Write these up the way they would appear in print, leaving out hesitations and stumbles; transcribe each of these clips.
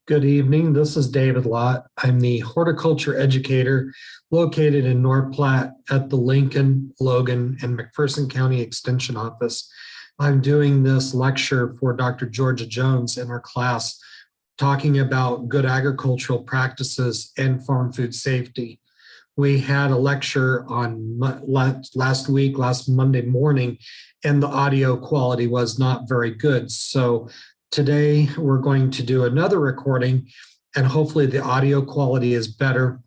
Good evening. This is David Lott. I'm the horticulture educator located in North Platte at the Lincoln, Logan, and McPherson County Extension Office. I'm doing this lecture for Dr. Georgia Jones in our class talking about good agricultural practices and farm food safety. We had a lecture on last Monday morning, and the audio quality was not very good. So today we're going to do another recording, and hopefully the audio quality is better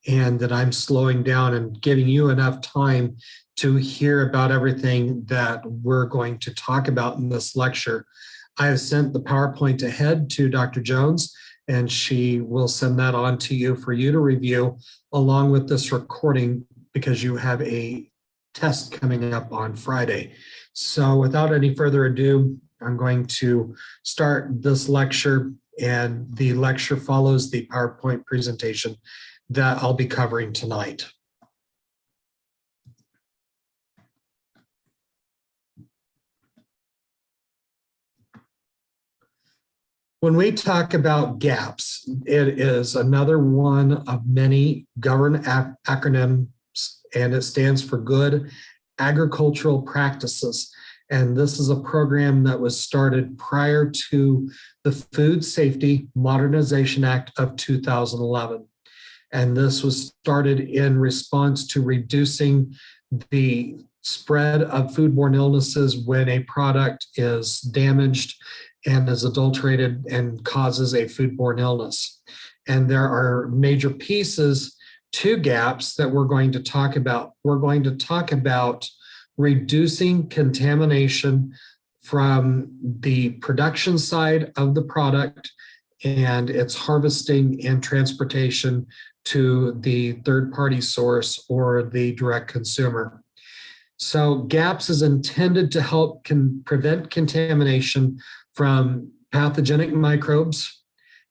and that I'm slowing down and giving you enough time to hear about everything that we're going to talk about in this lecture. I have sent the PowerPoint ahead to Dr. Jones, and she will send that on to you for you to review along with this recording because you have a test coming up on Friday. So without any further ado, I'm going to start this lecture, and the lecture follows the PowerPoint presentation that I'll be covering tonight. When we talk about GAPS, it is another one of many government acronyms, and it stands for Good Agricultural Practices. And this is a program that was started prior to the Food Safety Modernization Act of 2011. And this was started in response to reducing the spread of foodborne illnesses when a product is damaged and is adulterated and causes a foodborne illness. And there are major pieces to GAPS that we're going to talk about. We're going to talk about reducing contamination from the production side of the product and its harvesting and transportation to the third-party source or the direct consumer. So GAPS is intended to help prevent contamination from pathogenic microbes,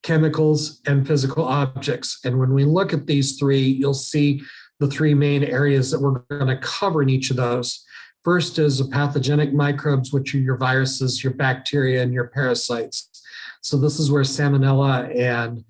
chemicals, and physical objects. And when we look at these three, you'll see the three main areas that we're going to cover in each of those. First is the pathogenic microbes, which are your viruses, your bacteria, and your parasites. So this is where Salmonella and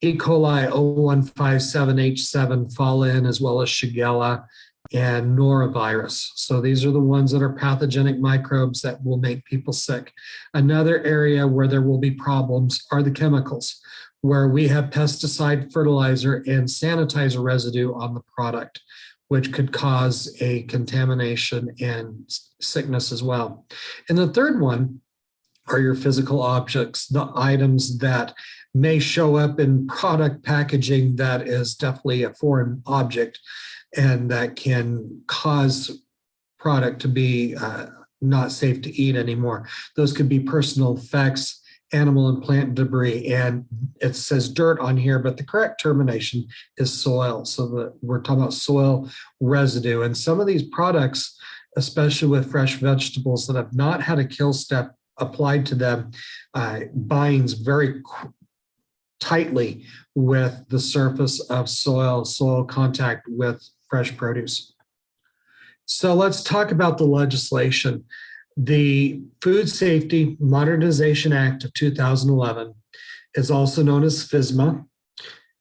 E. coli 0157H7 fall in, as well as Shigella and norovirus. So these are the ones that are pathogenic microbes that will make people sick. Another area where there will be problems are the chemicals, where we have pesticide, fertilizer, and sanitizer residue on the product, which could cause a contamination and sickness as well. And the third one are your physical objects, the items that may show up in product packaging that is definitely a foreign object and that can cause product to be not safe to eat anymore. Those could be personal effects, animal and plant debris, and it says dirt on here, but the correct termination is soil. So we're talking about soil residue. And some of these products, especially with fresh vegetables that have not had a kill step applied to them, binds very tightly with the surface of soil contact with fresh produce. So let's talk about the legislation. The Food Safety Modernization Act of 2011 is also known as FSMA,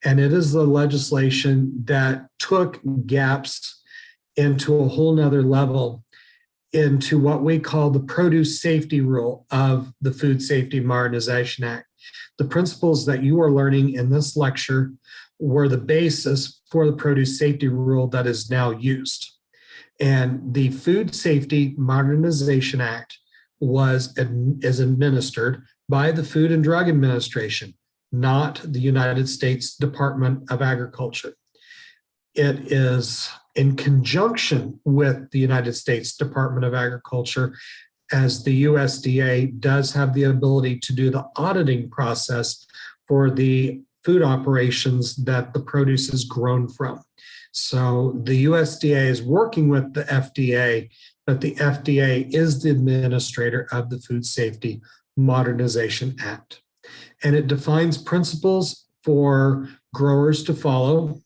and it is the legislation that took GAPS into a whole nother level into what we call the produce safety rule of the Food Safety Modernization Act. The principles that you are learning in this lecture were the basis for the produce safety rule that is now used. And the Food Safety Modernization Act is administered by the Food and Drug Administration, not the United States Department of Agriculture. It is in conjunction with the United States Department of Agriculture, as the USDA does have the ability to do the auditing process for the food operations that the produce is grown from. So the USDA is working with the FDA, but the FDA is the administrator of the Food Safety Modernization Act. And it defines principles for growers to follow.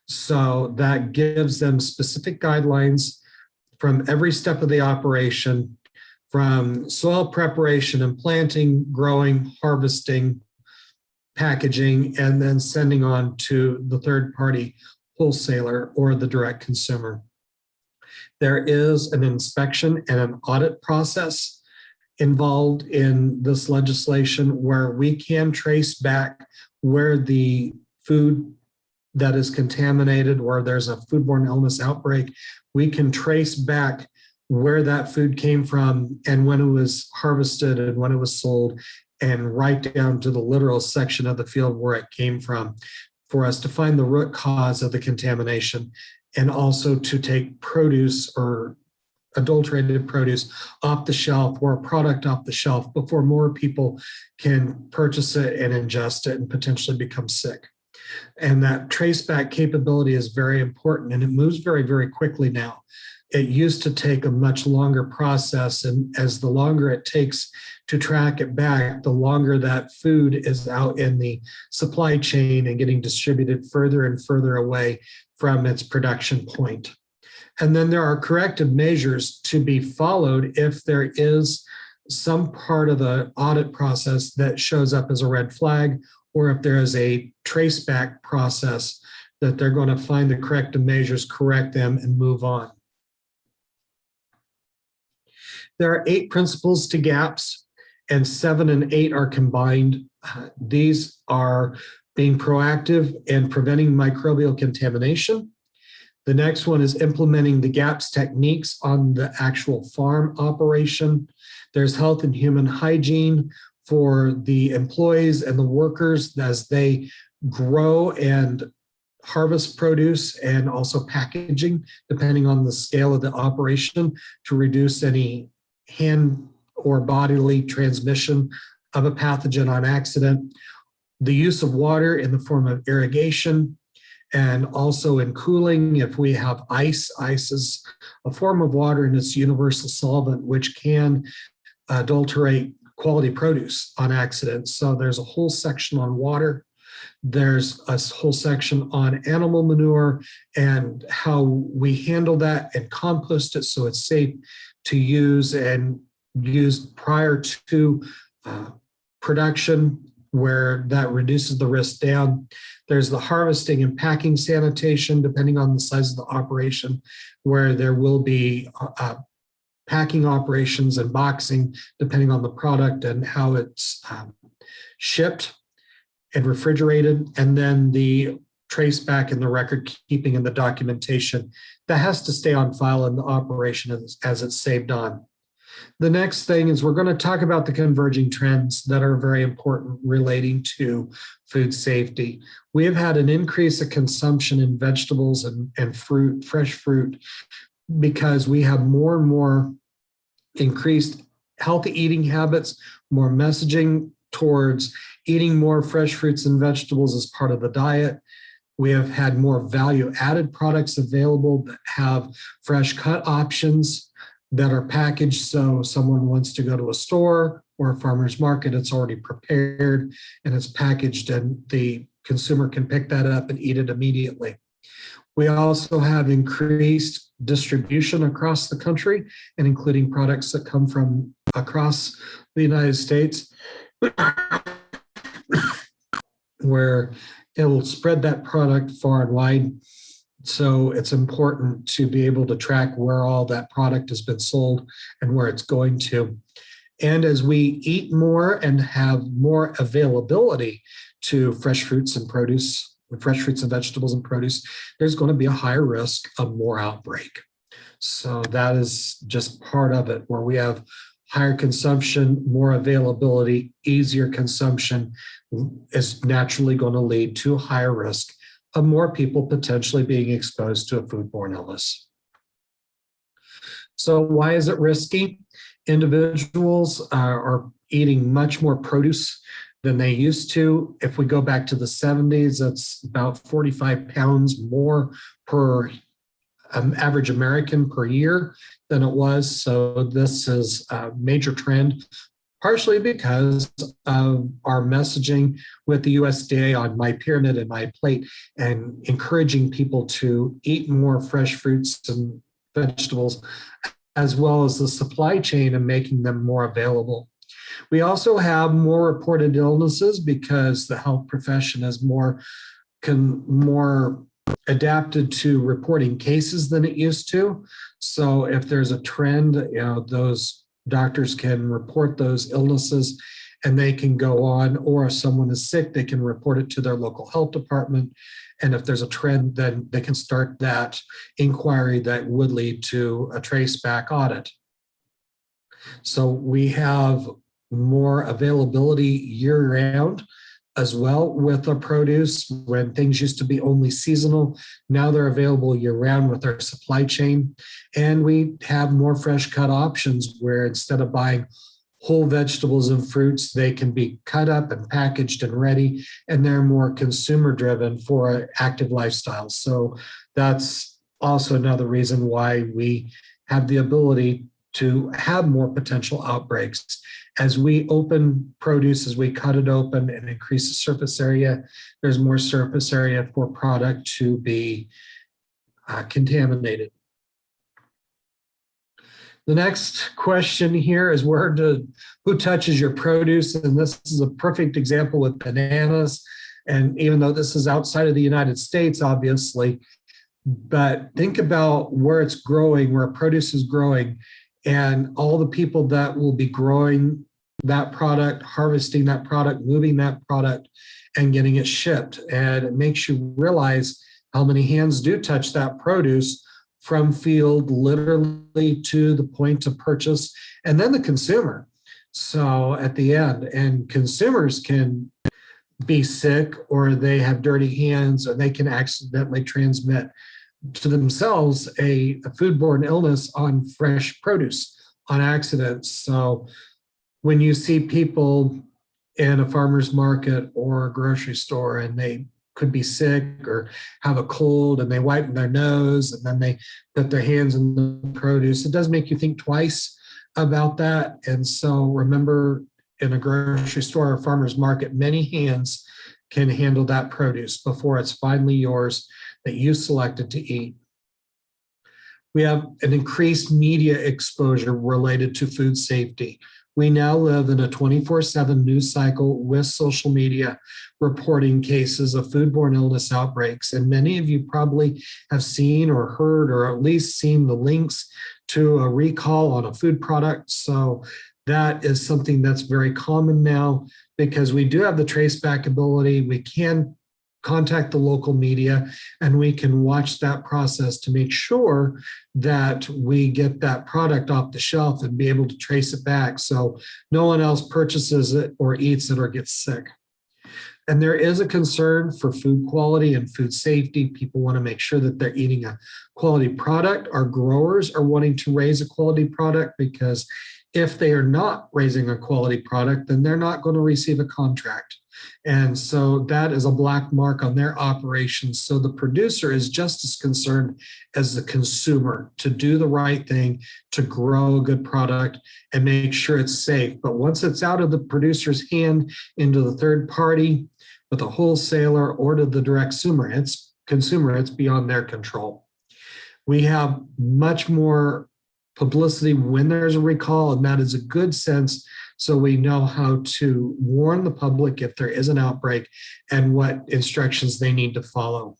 So that gives them specific guidelines from every step of the operation, from soil preparation and planting, growing, harvesting, packaging, and then sending on to the third party wholesaler or the direct consumer. There is an inspection and an audit process involved in this legislation where we can trace back where the food that is contaminated, or there's a foodborne illness outbreak, we can trace back where that food came from and when it was harvested and when it was sold, and right down to the literal section of the field where it came from, for us to find the root cause of the contamination, and also to take produce or adulterated produce off the shelf or a product off the shelf before more people can purchase it and ingest it and potentially become sick. And that traceback capability is very important, and it moves very, very quickly now. It used to take a much longer process, and as the longer it takes to track it back, the longer that food is out in the supply chain and getting distributed further and further away from its production point. And then there are corrective measures to be followed if there is some part of the audit process that shows up as a red flag, or if there is a traceback process that they're going to find the corrective measures, correct them, and move on. There are 8 principles to GAPS, and 7 and 8 are combined. These are being proactive and preventing microbial contamination. The next one is implementing the GAPS techniques on the actual farm operation. There's health and human hygiene for the employees and the workers as they grow and harvest produce, and also packaging, depending on the scale of the operation, to reduce any hand or bodily transmission of a pathogen on accident. The use of water in the form of irrigation, and also in cooling. If we have ice is a form of water, and it's universal solvent, which can adulterate quality produce on accident. So there's a whole section on water. There's a whole section on animal manure and how we handle that and compost it so it's safe to use and used prior to production, where that reduces the risk down. There's the harvesting and packing sanitation, depending on the size of the operation, where there will be packing operations and boxing, depending on the product and how it's shipped and refrigerated. And then the trace back and the record keeping and the documentation that has to stay on file in the operation as it's saved on. The next thing is we're going to talk about the converging trends that are very important relating to food safety. We have had an increase of consumption in vegetables and fruit, fresh fruit, because we have more and more increased healthy eating habits, more messaging towards eating more fresh fruits and vegetables as part of the diet. We have had more value-added products available that have fresh cut options that are packaged, so someone wants to go to a store or a farmer's market, it's already prepared and it's packaged, and the consumer can pick that up and eat it immediately. We also have increased distribution across the country, and including products that come from across the United States, where it will spread that product far and wide. So it's important to be able to track where all that product has been sold and where it's going to. And as we eat more and have more availability to fresh fruits and produce, fresh fruits and vegetables and produce, there's going to be a higher risk of more outbreak. So that is just part of it, where we have higher consumption, more availability, easier consumption is naturally going to lead to a higher risk of more people potentially being exposed to a foodborne illness. So why is it risky? Individuals are eating much more produce than they used to. If we go back to the 70s, that's about 45 pounds more per average American per year than it was. So this is a major trend, partially because of our messaging with the USDA on My Pyramid and My Plate, and encouraging people to eat more fresh fruits and vegetables, as well as the supply chain and making them more available. We also have more reported illnesses because the health profession is more adapted to reporting cases than it used to. So if there's a trend, those doctors can report those illnesses and they can go on, or if someone is sick, they can report it to their local health department. And if there's a trend, then they can start that inquiry that would lead to a traceback audit. So we have more availability year round as well with our produce. When things used to be only seasonal, now they're available year round with our supply chain. And we have more fresh cut options where instead of buying whole vegetables and fruits, they can be cut up and packaged and ready, and they're more consumer driven for active lifestyles. So that's also another reason why we have the ability to have more potential outbreaks. As we open produce, as we cut it open and increase the surface area, there's more surface area for product to be contaminated. The next question here is who touches your produce? And this is a perfect example with bananas. And even though this is outside of the United States, obviously, but think about where it's growing, where produce is growing, and all the people that will be growing that product, harvesting that product, moving that product, and getting it shipped. And it makes you realize how many hands do touch that produce from field literally to the point of purchase, and then the consumer. So at the end, and consumers can be sick, or they have dirty hands, or they can accidentally transmit to themselves a foodborne illness on fresh produce on accident. So when you see people in a farmer's market or a grocery store and they could be sick or have a cold and they wipe their nose and then they put their hands in the produce, it does make you think twice about that. And so remember, in a grocery store or farmer's market, many hands can handle that produce before it's finally yours that you selected to eat. We have an increased media exposure related to food safety. We now live in a 24/7 news cycle with social media reporting cases of foodborne illness outbreaks. And many of you probably have seen or heard or at least seen the links to a recall on a food product. So that is something that's very common now because we do have the traceback ability. We can contact the local media and we can watch that process to make sure that we get that product off the shelf and be able to trace it back so no one else purchases it or eats it or gets sick. And there is a concern for food quality and food safety. People want to make sure that they're eating a quality product. Our growers are wanting to raise a quality product because if they are not raising a quality product, then they're not going to receive a contract. And so that is a black mark on their operations. So the producer is just as concerned as the consumer to do the right thing, to grow a good product and make sure it's safe. But once it's out of the producer's hand into the third party with a wholesaler or to the direct consumer, it's beyond their control. We have much more publicity when there's a recall, and that is a good sense so we know how to warn the public if there is an outbreak and what instructions they need to follow.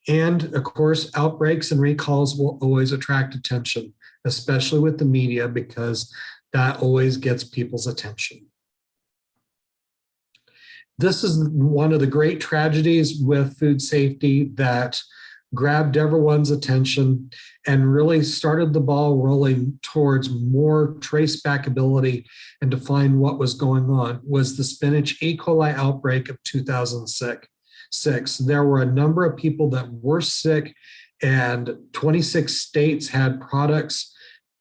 And of course, outbreaks and recalls will always attract attention, especially with the media, because that always gets people's attention. This is one of the great tragedies with food safety that grabbed everyone's attention and really started the ball rolling towards more traceback ability and to find what was going on was the spinach E. coli outbreak of 2006. There were a number of people that were sick, and 26 states had products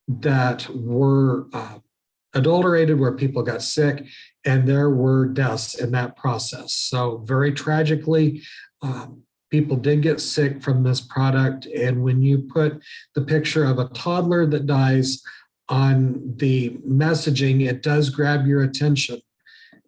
that were adulterated where people got sick, and there were deaths in that process. So very tragically, people did get sick from this product. And when you put the picture of a toddler that dies on the messaging, it does grab your attention.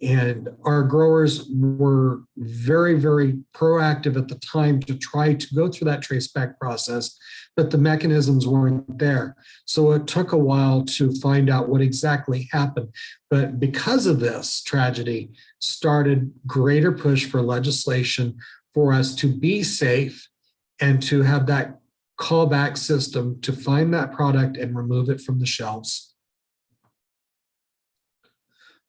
And our growers were very, very proactive at the time to try to go through that trace back process, but the mechanisms weren't there. So it took a while to find out what exactly happened. But because of this tragedy, started greater push for legislation for us to be safe and to have that callback system to find that product and remove it from the shelves.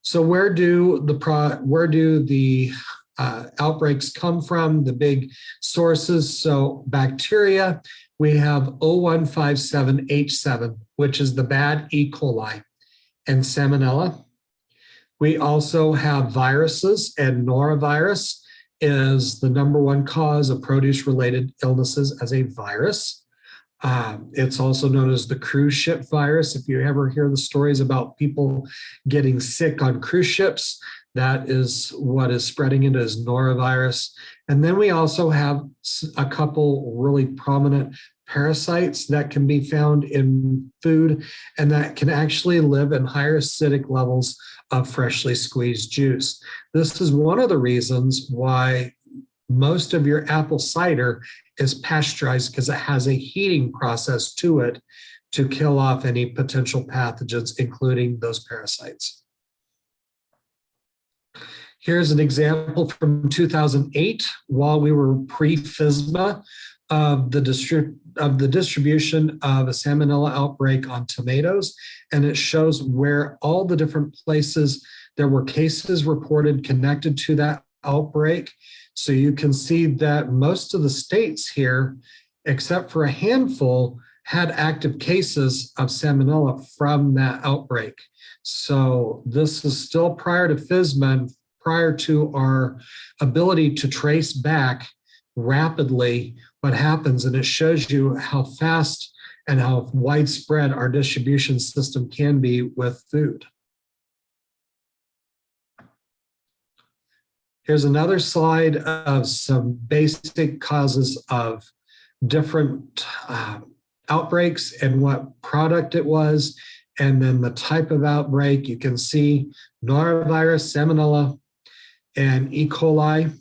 So where do the outbreaks come from? The big sources. So bacteria, we have O157H7, which is the bad E. coli, and Salmonella. We also have viruses, and norovirus is the number one cause of produce-related illnesses as a virus. It's also known as the cruise ship virus. If you ever hear the stories about people getting sick on cruise ships, that is what is spreading into as norovirus. And then we also have a couple really prominent parasites that can be found in food and that can actually live in higher acidic levels of freshly squeezed juice. This is one of the reasons why most of your apple cider is pasteurized, because it has a heating process to it to kill off any potential pathogens, including those parasites. Here's an example from 2008, while we were pre-FSMA, of the distribution of a Salmonella outbreak on tomatoes. And it shows where all the different places there were cases reported connected to that outbreak. So you can see that most of the states here, except for a handful, had active cases of Salmonella from that outbreak. So this is still prior to FSMA and prior to our ability to trace back rapidly what happens. And it shows you how fast and how widespread our distribution system can be with food. Here's another slide of some basic causes of different outbreaks and what product it was, and then the type of outbreak. You can see norovirus, Salmonella, and E. coli.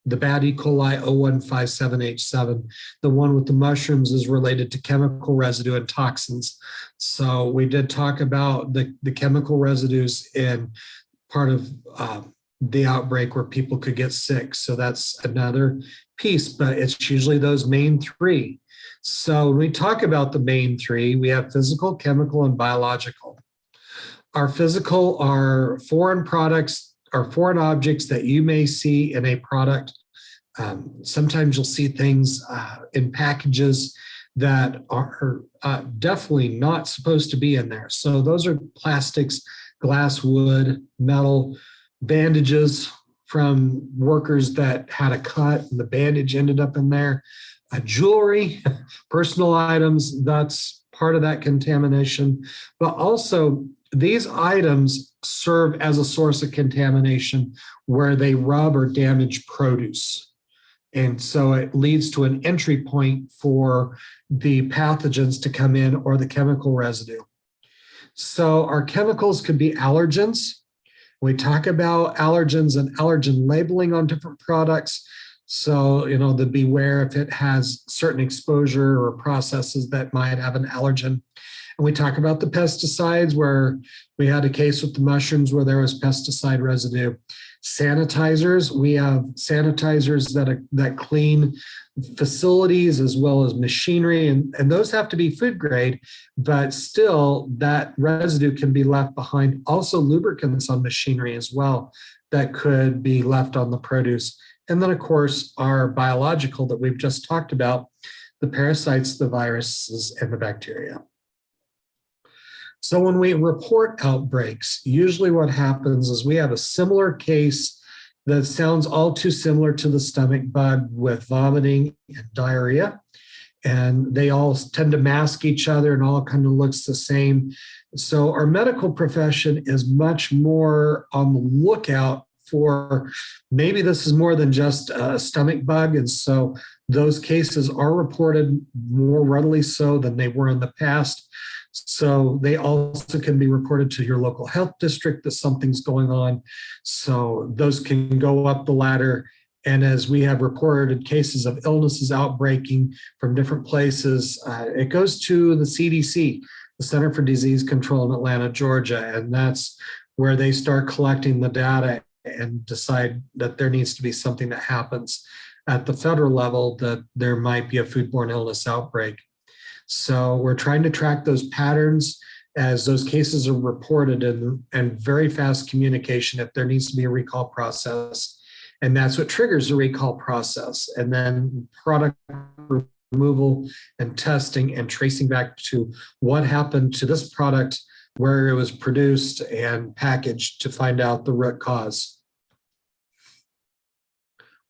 The bad E. coli, O157H7. The one with the mushrooms is related to chemical residue and toxins. So we did talk about the chemical residues in part of the outbreak where people could get sick. So that's another piece, but it's usually those main three. So when we talk about the main three, we have physical, chemical, and biological. Our physical are foreign products or foreign objects that you may see in a product. Sometimes you'll see things in packages that are definitely not supposed to be in there. So those are plastics, glass, wood, metal, bandages from workers that had a cut and the bandage ended up in there, jewelry, personal items, that's part of that contamination. But also these items serve as a source of contamination where they rub or damage produce. And so it leads to an entry point for the pathogens to come in or the chemical residue. So our chemicals could be allergens. We talk about allergens and allergen labeling on different products. So, to beware if it has certain exposure or processes that might have an allergen. And we talk about the pesticides, where we had a case with the mushrooms where there was pesticide residue. Sanitizers, we have sanitizers that clean facilities as well as machinery, and those have to be food grade, but still that residue can be left behind. Also lubricants on machinery as well that could be left on the produce. And then of course our biological that we've just talked about, the parasites, the viruses, and the bacteria. So when we report outbreaks, usually what happens is we have a similar case that sounds all too similar to the stomach bug with vomiting and diarrhea. And they all tend to mask each other and all kind of looks the same. So our medical profession is much more on the lookout for maybe this is more than just a stomach bug. And so those cases are reported more readily so than they were in the past. So they also can be reported to your local health district that something's going on. So those can go up the ladder. And as we have reported cases of illnesses outbreaking from different places, it goes to the CDC, the Center for Disease Control in Atlanta, Georgia. And that's where they start collecting the data and decide that there needs to be something that happens at the federal level, that there might be a foodborne illness outbreak. So we're trying to track those patterns as those cases are reported, and very fast communication if there needs to be a recall process. And that's what triggers the recall process. And then product removal and testing and tracing back to what happened to this product, where it was produced and packaged, to find out the root cause.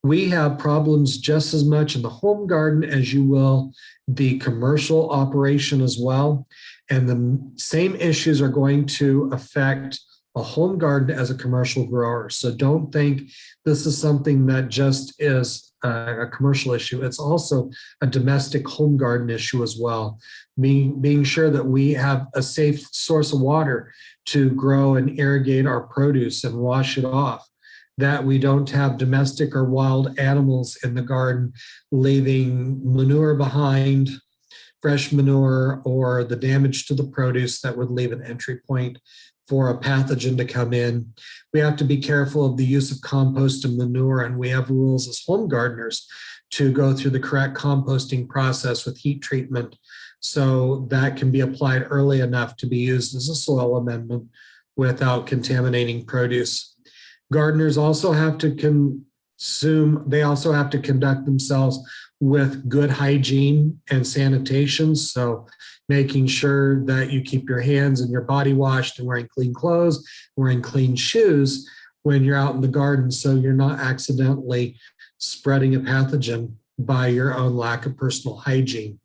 We have problems just as much in the home garden as you will the commercial operation as well. And the same issues are going to affect a home garden as a commercial grower. So don't think this is something that just is a commercial issue. It's also a domestic home garden issue as well. Being sure that we have a safe source of water to grow and irrigate our produce and wash it off, that we don't have domestic or wild animals in the garden leaving manure behind, fresh manure, or the damage to the produce that would leave an entry point for a pathogen to come in. We have to be careful of the use of compost and manure, and we have rules as home gardeners to go through the correct composting process with heat treatment, so that can be applied early enough to be used as a soil amendment without contaminating produce. Gardeners also have to conduct themselves with good hygiene and sanitation. So making sure that you keep your hands and your body washed and wearing clean clothes, wearing clean shoes when you're out in the garden, so you're not accidentally spreading a pathogen by your own lack of personal hygiene.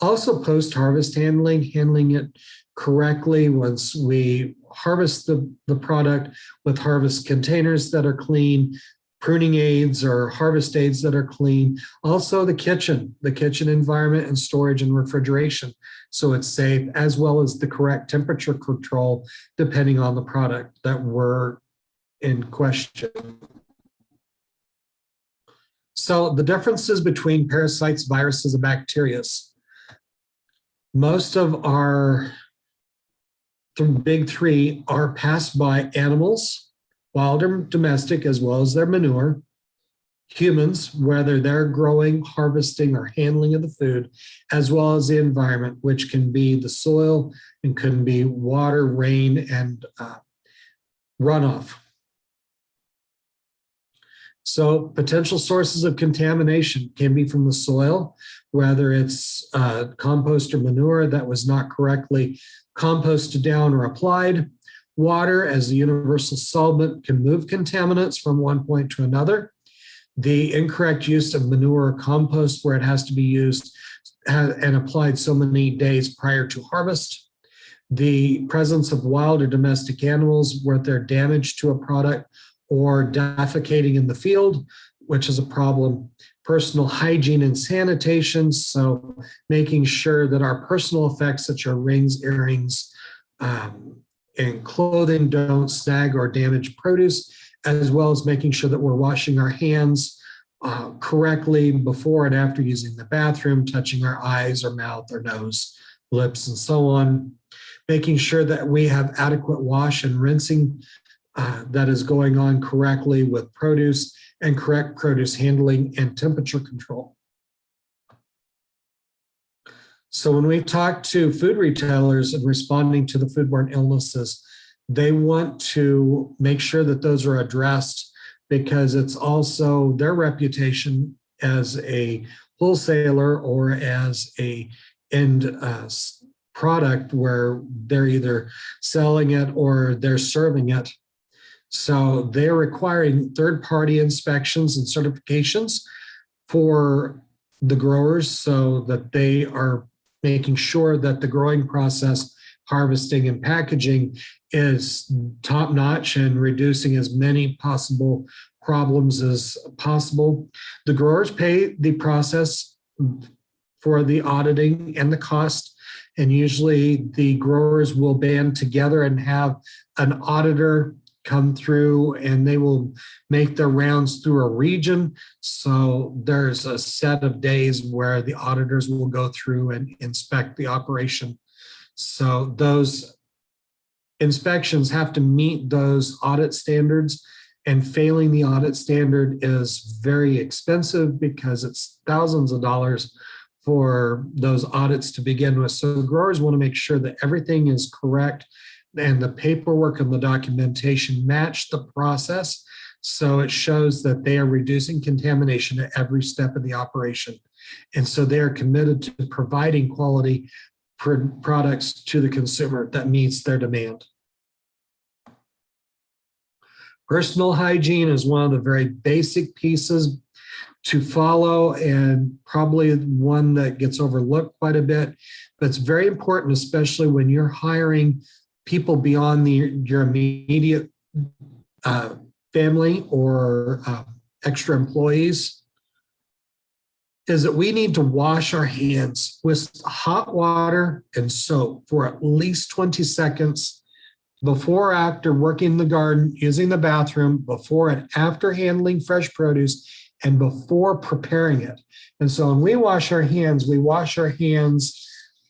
Also, post-harvest handling it correctly. Once we harvest the product, with harvest containers that are clean, pruning aids or harvest aids that are clean. Also the kitchen environment and storage and refrigeration, so it's safe, as well as the correct temperature control depending on the product that we're in question. So the differences between parasites, viruses, and bacteria. Most of our big three are passed by animals, wild or domestic, as well as their manure, humans, whether they're growing, harvesting, or handling of the food, as well as the environment, which can be the soil and can be water, rain, and runoff. So potential sources of contamination can be from the soil, whether it's compost or manure that was not correctly composted down or applied. Water, as the universal solvent, can move contaminants from one point to another. The incorrect use of manure or compost, where it has to be used and applied so many days prior to harvest. The presence of wild or domestic animals, where they're damage to a product or defecating in the field, which is a problem. Personal hygiene and sanitation, so making sure that our personal effects, such as rings, earrings, and clothing, don't snag or damage produce, as well as making sure that we're washing our hands correctly before and after using the bathroom, touching our eyes or mouth or nose, lips, and so on. Making sure that we have adequate wash and rinsing that is going on correctly with produce, and correct produce handling and temperature control. So when we talk to food retailers and responding to the foodborne illnesses, they want to make sure that those are addressed, because it's also their reputation as a wholesaler or as a end product where they're either selling it or they're serving it. So they're requiring third-party inspections and certifications for the growers, so that they are making sure that the growing process, harvesting, and packaging is top-notch and reducing as many possible problems as possible. The growers pay the process for the auditing and the cost, And usually the growers will band together and have an auditor come through, and they will make their rounds through a region. So there's a set of days where the auditors will go through and inspect the operation. So those inspections have to meet those audit standards, and failing the audit standard is very expensive because it's thousands of dollars for those audits to begin with. So growers want to make sure that everything is correct and the paperwork and the documentation match the process. So it shows that they are reducing contamination at every step of the operation. And so they are committed to providing quality products to the consumer that meets their demand. Personal hygiene is one of the very basic pieces to follow, and probably one that gets overlooked quite a bit, but it's very important, especially when you're hiring people beyond your immediate family or extra employees, is that we need to wash our hands with hot water and soap for at least 20 seconds before or after working the garden, using the bathroom, before and after handling fresh produce, and before preparing it. And so when we wash our hands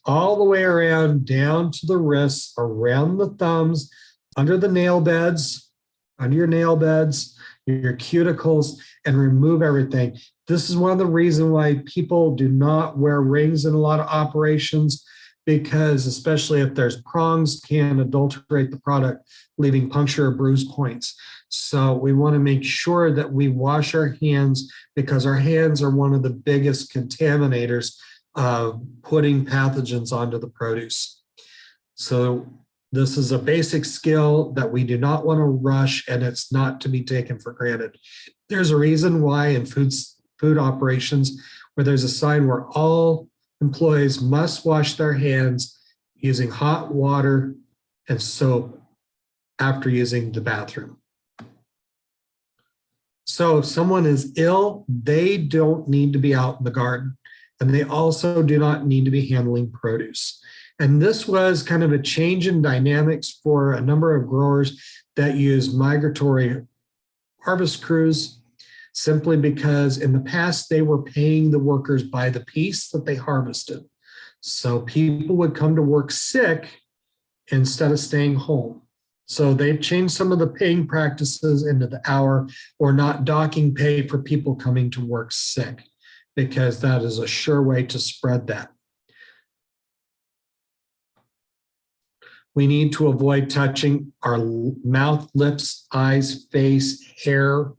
all the way around, down to the wrists, around the thumbs, under the nail beds, under your nail beds, your cuticles, and remove everything. This is one of the reasons why people do not wear rings in a lot of operations, because especially if there's prongs, can adulterate the product, leaving puncture or bruise points. So we want to make sure that we wash our hands, because our hands are one of the biggest contaminators of putting pathogens onto the produce. So this is a basic skill that we do not want to rush, and it's not to be taken for granted. There's a reason why in food operations where there's a sign where all employees must wash their hands using hot water and soap after using the bathroom. So if someone is ill, they don't need to be out in the garden, and they also do not need to be handling produce. And this was kind of a change in dynamics for a number of growers that use migratory harvest crews, simply because in the past they were paying the workers by the piece that they harvested. So people would come to work sick instead of staying home. So they've changed some of the paying practices into the hour, or not docking pay for people coming to work sick, because that is a sure way to spread that. We need to avoid touching our mouth, lips, eyes, face, hair.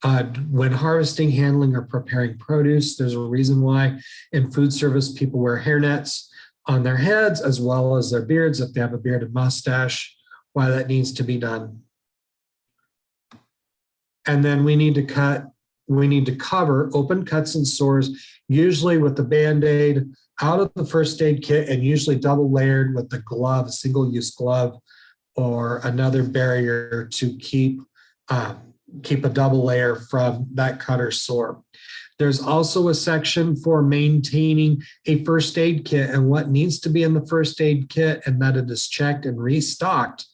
When harvesting, handling, or preparing produce, there's a reason why in food service people wear hairnets on their heads as well as their beards if they have a beard and mustache, why that needs to be done. And then we need to cover open cuts and sores, usually with the Band-Aid out of the first aid kit, and usually double layered with the glove, a single-use glove, or another barrier to keep a double layer from that cut or sore. There's also a section for maintaining a first aid kit and what needs to be in the first aid kit, and that it is checked and restocked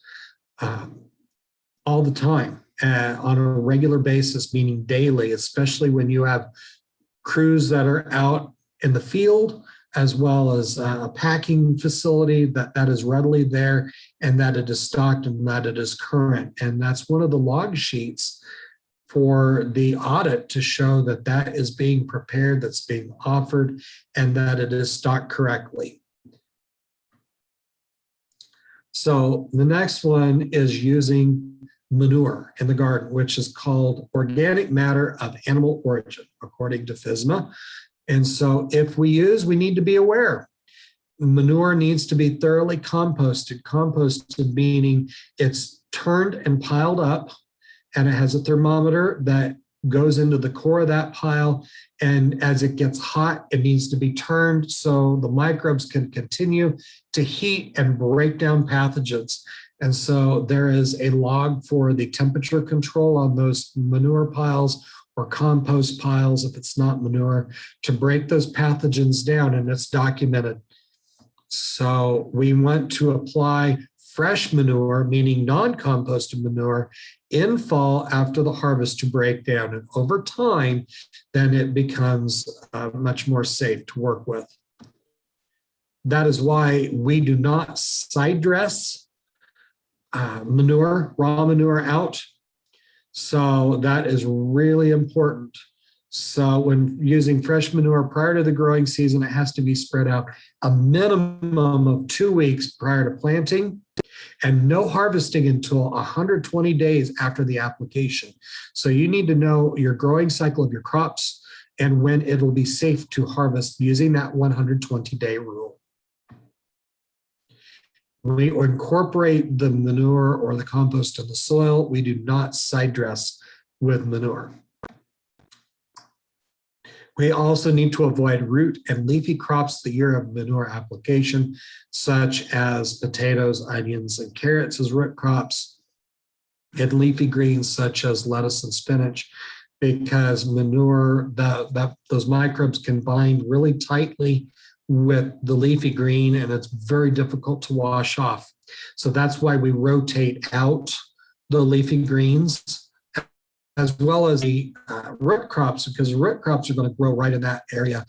all the time on a regular basis, meaning daily, especially when you have crews that are out in the field, as well as a packing facility that is readily there, and that it is stocked and that it is current. And that's one of the log sheets for the audit, to show that that is being prepared, that's being offered, and that it is stocked correctly. So the next one is using manure in the garden, which is called organic matter of animal origin, according to FSMA. And so if we need to be aware. Manure needs to be thoroughly composted. Composted meaning it's turned and piled up, and it has a thermometer that goes into the core of that pile. And as it gets hot, it needs to be turned so the microbes can continue to heat and break down pathogens. And so there is a log for the temperature control on those manure piles or compost piles, if it's not manure, to break those pathogens down, and it's documented. So we want to apply fresh manure, meaning non-composted manure, in fall after the harvest to break down. And over time, then it becomes much more safe to work with. That is why we do not side dress manure, raw manure out. So that is really important. So when using fresh manure prior to the growing season, it has to be spread out a minimum of 2 weeks prior to planting, and no harvesting until 120 days after the application. So you need to know your growing cycle of your crops and when it'll be safe to harvest using that 120-day rule. When we incorporate the manure or the compost in the soil, we do not side dress with manure. We also need to avoid root and leafy crops the year of manure application, such as potatoes, onions, and carrots as root crops, and leafy greens such as lettuce and spinach, because manure, those microbes can bind really tightly with the leafy green, and it's very difficult to wash off. So that's why we rotate out the leafy greens as well as the root crops, because root crops are going to grow right in that area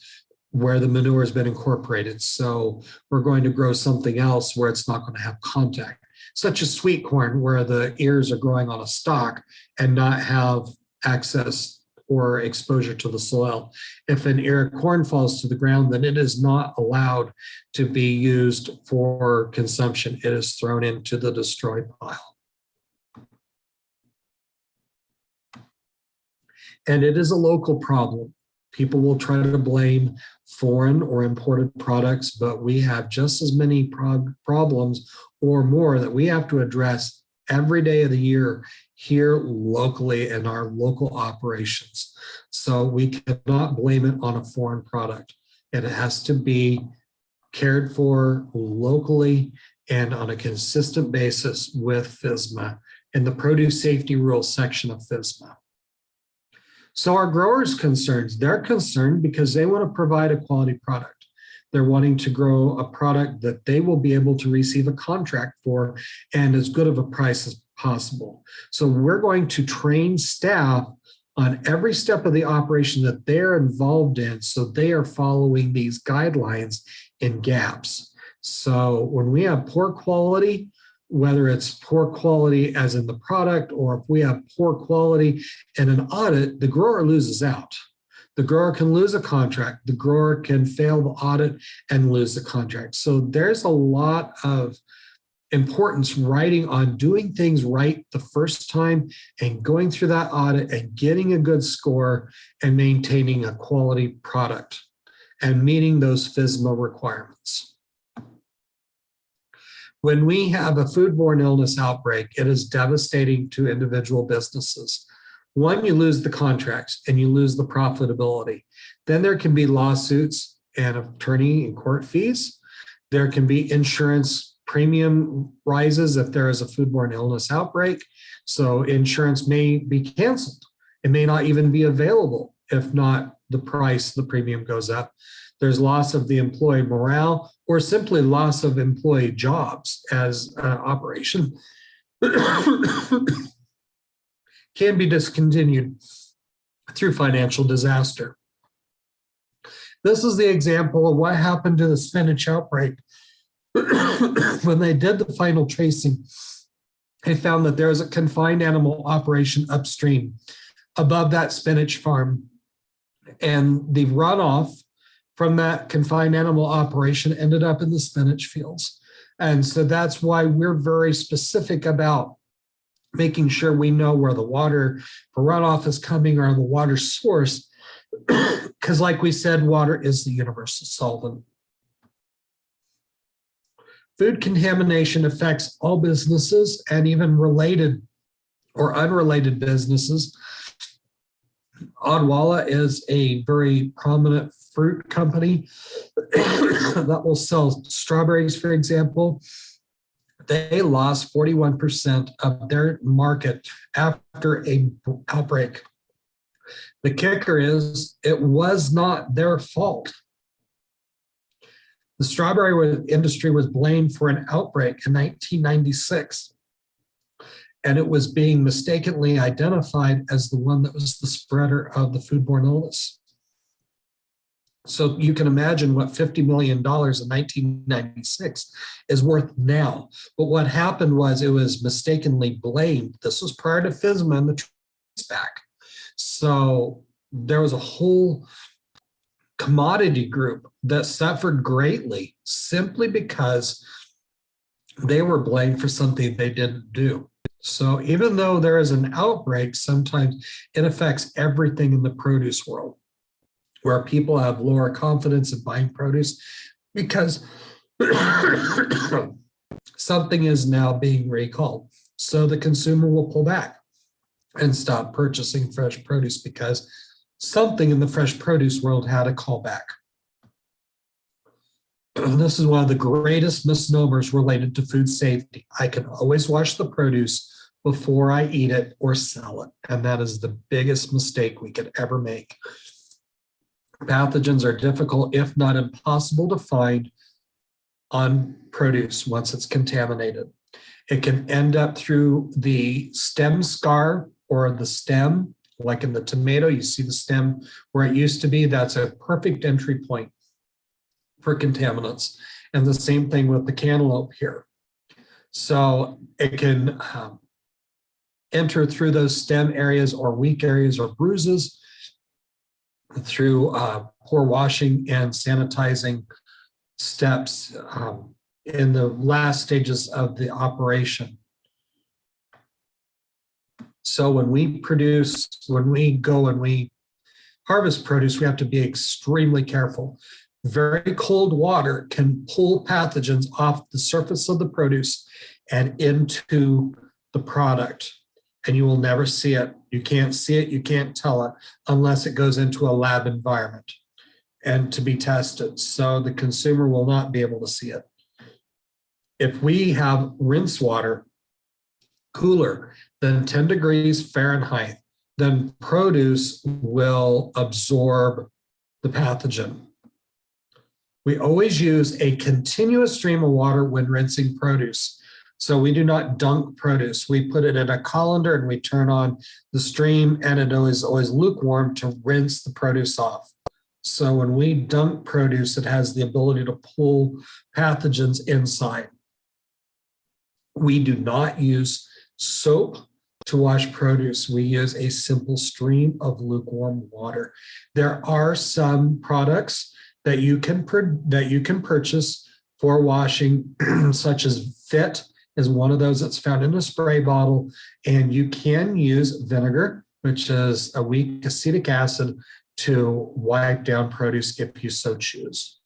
where the manure has been incorporated. So we're going to grow something else where it's not going to have contact, such as sweet corn, where the ears are growing on a stalk and not have access or exposure to the soil. If an ear of corn falls to the ground, then it is not allowed to be used for consumption. It is thrown into the destroy pile. And it is a local problem. People will try to blame foreign or imported products, but we have just as many problems or more that we have to address every day of the year here locally in our local operations. So we cannot blame it on a foreign product. And it has to be cared for locally and on a consistent basis with FSMA in the produce safety rules section of FSMA. So our growers' concerns, they're concerned because they want to provide a quality product. They're wanting to grow a product that they will be able to receive a contract for and as good of a price as possible. So we're going to train staff on every step of the operation that they're involved in, so they are following these guidelines and gaps. So when we have poor quality, whether it's poor quality as in the product or if we have poor quality in an audit, the grower loses out. The grower can lose a contract. The grower can fail the audit and lose the contract. So there's a lot of importance writing on doing things right the first time and going through that audit and getting a good score and maintaining a quality product and meeting those FSMA requirements. When we have a foodborne illness outbreak, it is devastating to individual businesses. One, you lose the contracts and you lose the profitability. Then there can be lawsuits and attorney and court fees. There can be insurance premium rises if there is a foodborne illness outbreak. So insurance may be canceled. It may not even be available if not the price, the premium goes up. There's loss of the employee morale or simply loss of employee jobs as an operation can be discontinued through financial disaster. This is the example of what happened to the spinach outbreak. When they did the final tracing, they found that there was a confined animal operation upstream above that spinach farm. And the runoff from that confined animal operation ended up in the spinach fields. And so that's why we're very specific about making sure we know where the water for runoff is coming or the water source, because like we said, water is the universal solvent. Food contamination affects all businesses and even related or unrelated businesses. Odwalla is a very prominent fruit company that will sell strawberries, for example. They lost 41% of their market after an outbreak. The kicker is it was not their fault. The strawberry industry was blamed for an outbreak in 1996, and it was being mistakenly identified as the one that was the spreader of the foodborne illness. So you can imagine what $50 million in 1996 is worth now. But what happened was it was mistakenly blamed. This was prior to FSMA and the Trace Back. So there was a whole commodity group that suffered greatly simply because they were blamed for something they didn't do. So even though there is an outbreak, sometimes it affects everything in the produce world, where people have lower confidence in buying produce because something is now being recalled. So the consumer will pull back and stop purchasing fresh produce because something in the fresh produce world had a callback. This is one of the greatest misnomers related to food safety. I can always wash the produce before I eat it or sell it. And that is the biggest mistake we could ever make. Pathogens are difficult, if not impossible, to find on produce once it's contaminated. It can end up through the stem scar or the stem. Like in the tomato, you see the stem where it used to be. That's a perfect entry point for contaminants. And the same thing with the cantaloupe here. So it can enter through those stem areas or weak areas or bruises through poor washing and sanitizing steps in the last stages of the operation. So when we harvest produce, we have to be extremely careful. Very cold water can pull pathogens off the surface of the produce and into the product, and you will never see it. You can't see it, you can't tell it unless it goes into a lab environment and to be tested. So the consumer will not be able to see it. If we have rinse water cooler than 10 degrees Fahrenheit, then produce will absorb the pathogen. We always use a continuous stream of water when rinsing produce. So we do not dunk produce. We put it in a colander and we turn on the stream, and it is always lukewarm to rinse the produce off. So when we dunk produce, it has the ability to pull pathogens inside. We do not use soap to wash produce. We use a simple stream of lukewarm water. There are some products that you can purchase for washing, such as Fit is one of those that's found in a spray bottle, and you can use vinegar, which is a weak acetic acid, to wipe down produce if you so choose.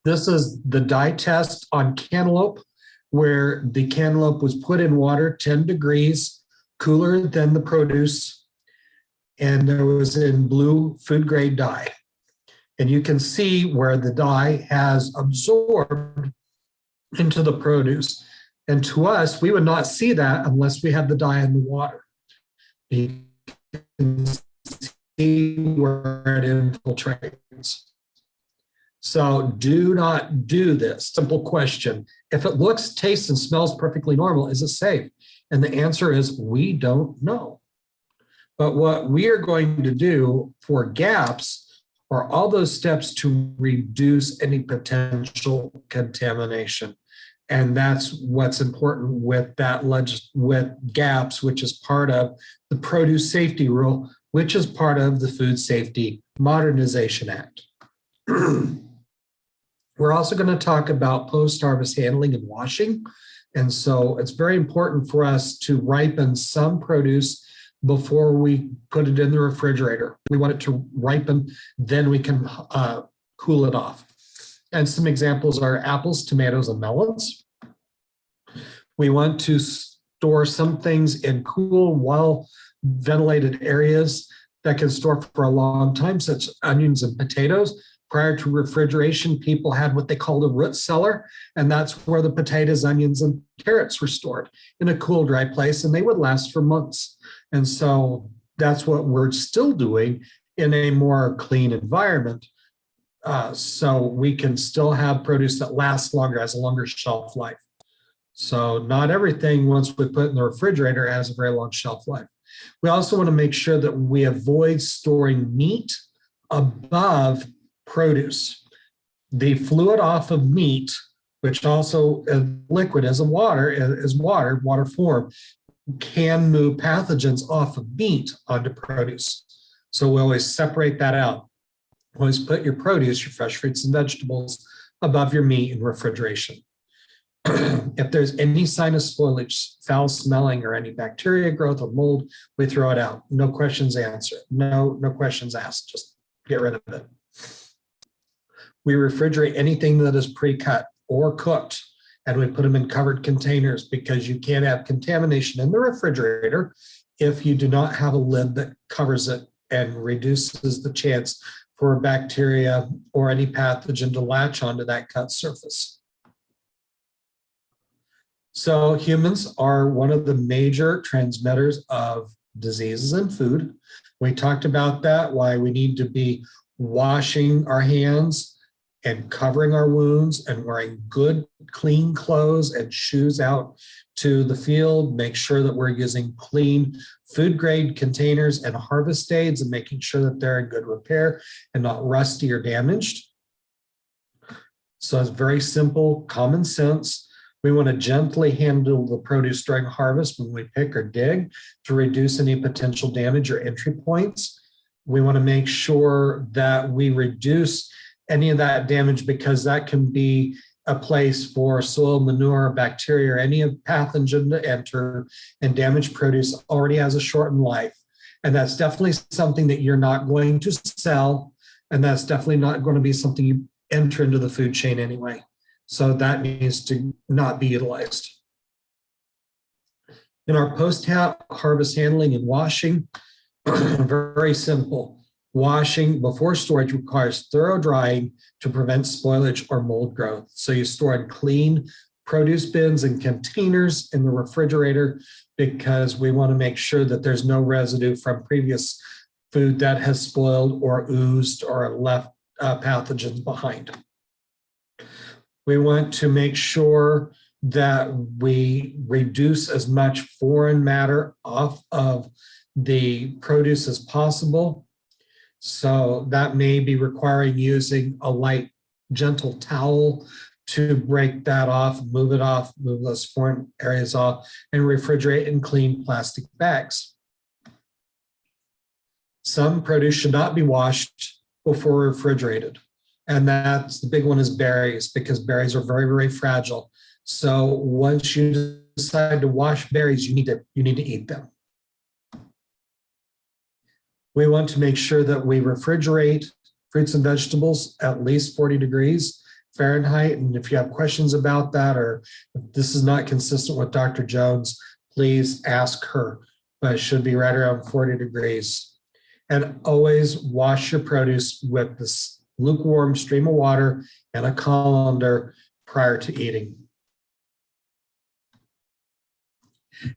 This is the dye test on cantaloupe, where the cantaloupe was put in water 10 degrees cooler than the produce, and there was in blue food grade dye. And you can see where the dye has absorbed into the produce. And to us, we would not see that unless we had the dye in the water. You can see where it infiltrates. So do not do this. Simple question. If it looks, tastes, and smells perfectly normal, is it safe? And the answer is we don't know. But what we are going to do for GAPS are all those steps to reduce any potential contamination. And that's what's important with that with GAPS, which is part of the Produce Safety Rule, which is part of the Food Safety Modernization Act. We're also going to talk about post-harvest handling and washing. And so it's very important for us to ripen some produce before we put it in the refrigerator. We want it to ripen, then we can cool it off. And some examples are apples, tomatoes, and melons. We want to store some things in cool, well-ventilated areas that can store for a long time, such as onions and potatoes. Prior to refrigeration, people had what they called a root cellar, and that's where the potatoes, onions, and carrots were stored in a cool, dry place, and they would last for months. And so that's what we're still doing in a more clean environment. So we can still have produce that lasts longer, has a longer shelf life. So not everything, once we put in the refrigerator, has a very long shelf life. We also want to make sure that we avoid storing meat above produce. The fluid off of meat, which also liquid as water form, can move pathogens off of meat onto produce. So we always separate that out. Always put your produce, your fresh fruits and vegetables, above your meat in refrigeration. If there's any sign of spoilage, foul smelling, or any bacteria growth or mold, we throw it out. No questions answered. No questions asked. Just get rid of it. We refrigerate anything that is pre-cut or cooked, and we put them in covered containers, because you can't have contamination in the refrigerator if you do not have a lid that covers it and reduces the chance for bacteria or any pathogen to latch onto that cut surface. So humans are one of the major transmitters of diseases in food. We talked about that, why we need to be washing our hands and covering our wounds and wearing good, clean clothes and shoes out to the field. Make sure that we're using clean food grade containers and harvest aids, and making sure that they're in good repair and not rusty or damaged. So it's very simple, common sense. We want to gently handle the produce during harvest when we pick or dig to reduce any potential damage or entry points. We want to make sure that we reduce any of that damage, because that can be a place for soil, manure, bacteria, or any pathogen to enter, and damaged produce already has a shortened life. And that's definitely something that you're not going to sell, and that's definitely not going to be something you enter into the food chain anyway. So that needs to not be utilized. In our post-harvest handling and washing, very simple. Washing before storage requires thorough drying to prevent spoilage or mold growth. So you store in clean produce bins and containers in the refrigerator, because we want to make sure that there's no residue from previous food that has spoiled or oozed or left pathogens behind. We want to make sure that we reduce as much foreign matter off of the produce as possible. So that may be requiring using a light, gentle towel to break that off, move those foreign areas off, and refrigerate in clean plastic bags. Some produce should not be washed before refrigerated. And that's the big one, is berries, because berries are very, very fragile. So once you decide to wash berries, you need to eat them. We want to make sure that we refrigerate fruits and vegetables at least 40 degrees Fahrenheit. And if you have questions about that, or if this is not consistent with Dr. Jones, please ask her, but it should be right around 40 degrees. And always wash your produce with this lukewarm stream of water and a colander prior to eating.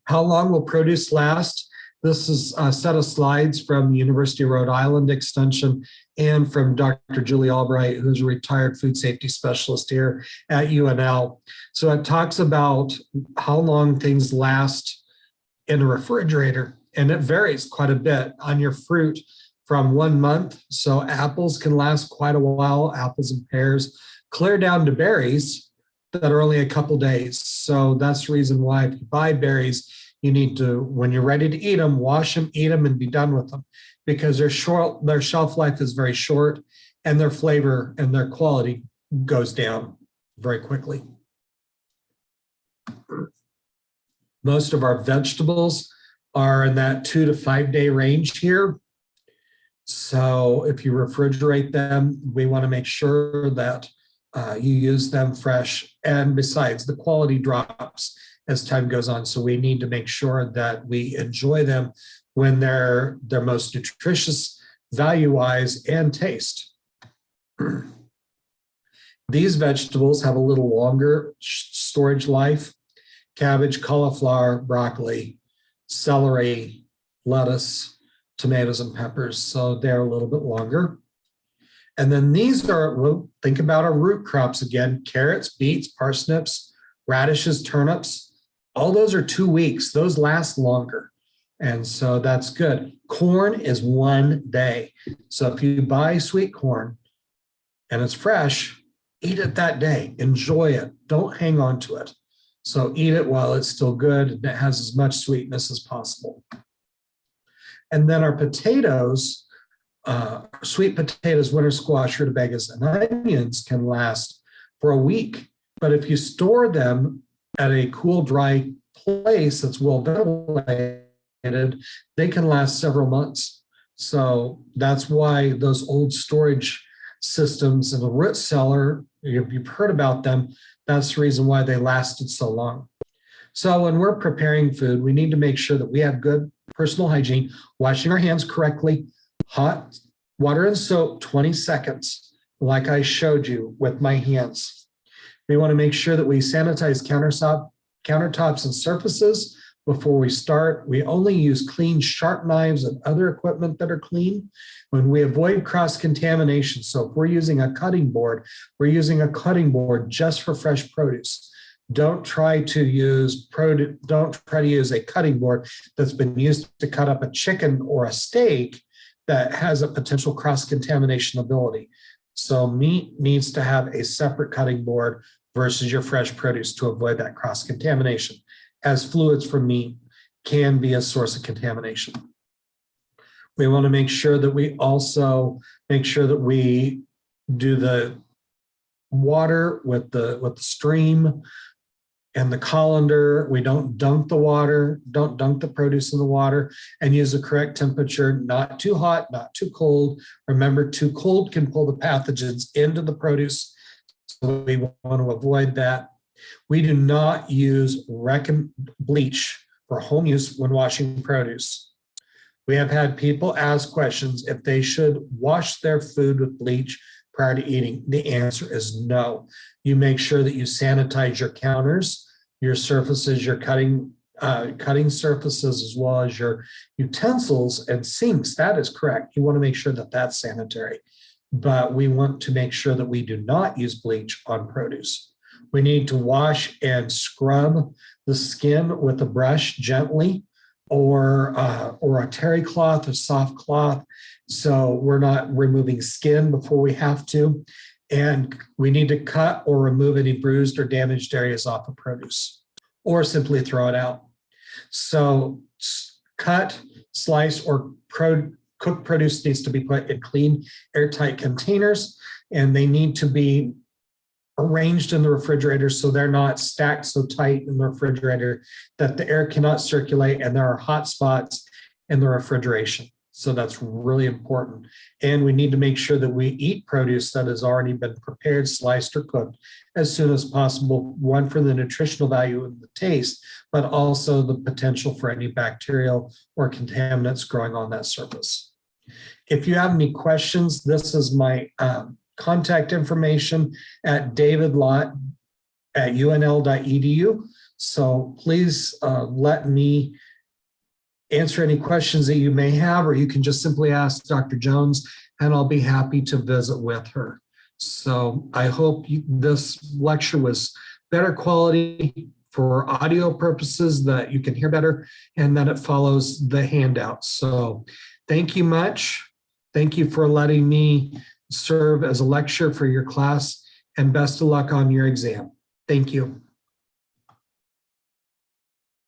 How long will produce last? This is a set of slides from the University of Rhode Island Extension and from Dr. Julie Albright, who's a retired food safety specialist here at UNL. So it talks about how long things last in a refrigerator, and it varies quite a bit on your fruit from 1 month. So apples can last quite a while, apples and pears, clear down to berries that are only a couple days. So that's the reason why if you buy berries, you need to, when you're ready to eat them, wash them, eat them, and be done with them, because their shelf life is very short, and their flavor and their quality goes down very quickly. Most of our vegetables are in that 2 to 5 day range here. So if you refrigerate them, we want to make sure that you use them fresh. And besides, the quality drops as time goes on. So we need to make sure that we enjoy them when they're most nutritious, value-wise, and taste. These vegetables have a little longer storage life. Cabbage, cauliflower, broccoli, celery, lettuce, tomatoes, and peppers. So they're a little bit longer. And then these are, well, think about our root crops again: carrots, beets, parsnips, radishes, turnips. All those are 2 weeks. Those last longer. And so that's good. Corn is 1 day. So if you buy sweet corn and it's fresh, eat it that day. Enjoy it. Don't hang on to it. So eat it while it's still good and it has as much sweetness as possible. And then our potatoes, sweet potatoes, winter squash, rutabagas, and onions can last for a week. But if you store them at a cool, dry place that's well ventilated, they can last several months. So that's why those old storage systems in the root cellar, you've heard about them, that's the reason why they lasted so long. So when we're preparing food, we need to make sure that we have good personal hygiene, washing our hands correctly, hot water and soap, 20 seconds, like I showed you with my hands. We want to make sure that we sanitize countertops and surfaces before we start. We only use clean, sharp knives and other equipment that are clean. When we avoid cross-contamination, so if we're using a cutting board, we're using a cutting board just for fresh produce. Don't try to use a cutting board that's been used to cut up a chicken or a steak that has a potential cross-contamination ability. So meat needs to have a separate cutting board versus your fresh produce to avoid that cross-contamination, as fluids from meat can be a source of contamination. We want to make sure that we also make sure that we do the water with the stream and the colander. We don't dunk the water, don't dunk the produce in the water, and use the correct temperature, not too hot, not too cold. Remember, too cold can pull the pathogens into the produce, so we want to avoid that. We do not use bleach for home use when washing produce. We have had people ask questions if they should wash their food with bleach prior to eating. The answer is no. You make sure that you sanitize your counters, your surfaces, your cutting surfaces, as well as your utensils and sinks. That is correct. You want to make sure that that's sanitary. But we want to make sure that we do not use bleach on produce. We need to wash and scrub the skin with a brush gently, or a terry cloth or soft cloth, so we're not removing skin before we have to. And we need to cut or remove any bruised or damaged areas off of produce, or simply throw it out. So cut, slice, or cooked produce needs to be put in clean, airtight containers, and they need to be arranged in the refrigerator so they're not stacked so tight in the refrigerator that the air cannot circulate and there are hot spots in the refrigeration. So that's really important. And we need to make sure that we eat produce that has already been prepared, sliced, or cooked as soon as possible, one, for the nutritional value and the taste, but also the potential for any bacterial or contaminants growing on that surface. If you have any questions, this is my contact information at davidlott@unl.edu. So please let me answer any questions that you may have, or you can just simply ask Dr. Jones and I'll be happy to visit with her. So I hope this lecture was better quality for audio purposes, that you can hear better, and that it follows the handout. So thank you much. Thank you for letting me serve as a lecturer for your class, and best of luck on your exam. Thank you.